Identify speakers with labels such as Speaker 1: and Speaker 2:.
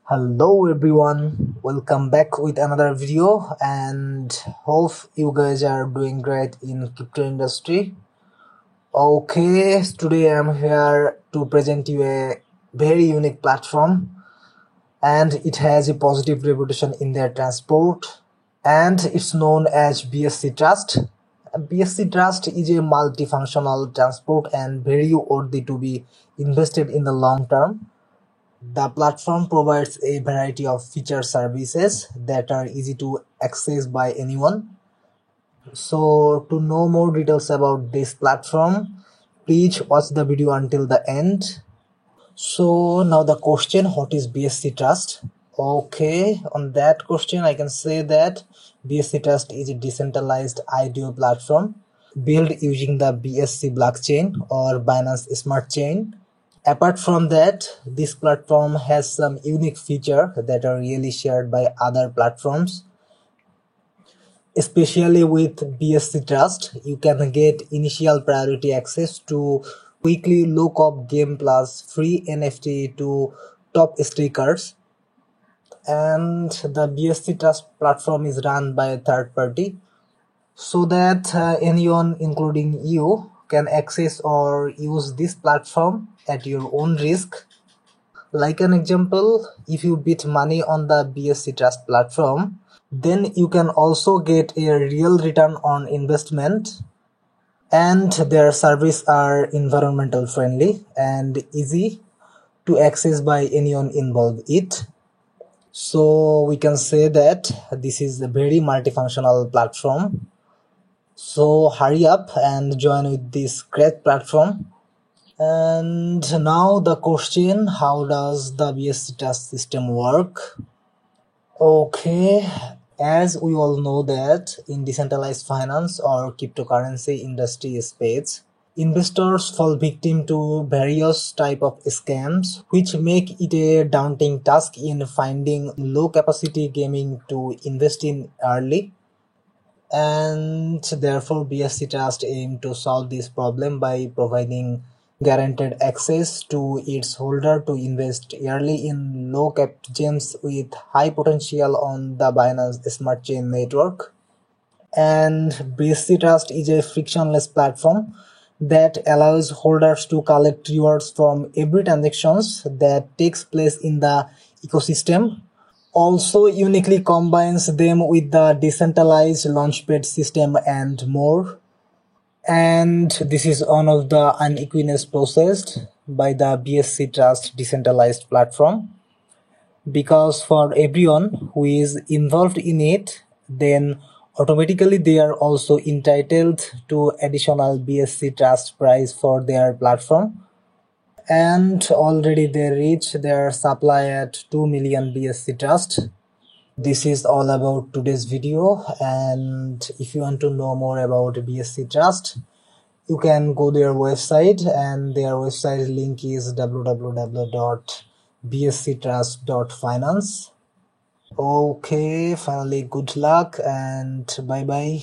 Speaker 1: Hello everyone, welcome back with another video and hope you guys are doing great in crypto industry. Okay, today I'm here to present you a very unique platform and it has a positive reputation in their transport and it's known as BSC Trust. BSC Trust is a multifunctional transport and very worthy to be invested in the long term. The platform provides a variety of feature services that are easy to access by anyone. So to know more details about this platform, please watch the video until the end. So now the question, what is BSC Trust? Okay, on that question I can say that BSC Trust is a decentralized IDO platform built using the BSC blockchain or Binance Smart Chain. Apart from that, this platform has some unique features that are really shared by other platforms. Especially with BSC Trust, you can get initial priority access to weekly low-cop game plus free NFT to top stakers. And the BSC Trust platform is run by a third party so that anyone including you can access or use this platform at your own risk. Like an example, if you bet money on the BSC Trust platform, then you can also get a real return on investment, and their services are environmental friendly and easy to access by anyone involved it. So we can say that this is a very multifunctional platform. So hurry up and join with this great platform. And now the question, how does the BSC Trust system work? Okay, as we all know that in decentralized finance or cryptocurrency industry space, investors fall victim to various type of scams which make it a daunting task in finding low capacity gaming to invest in early. And therefore BSC Trust aim to solve this problem by providing guaranteed access to its holder to invest early in low capped gems with high potential on the Binance Smart Chain network. And BSC Trust is a frictionless platform that allows holders to collect rewards from every transactions that takes place in the ecosystem, also uniquely combines them with the decentralized launchpad system and more. And this is one of the unequiness processed by the BSC Trust decentralized platform, because for everyone who is involved in it, then automatically they are also entitled to additional BSC Trust price for their platform, and already they reach their supply at 2 million BSC Trust. This is all about today's video, and if you want to know more about BSC Trust, you can go their website, and their website link is www.bsctrust.finance. Okay, finally good luck and bye bye.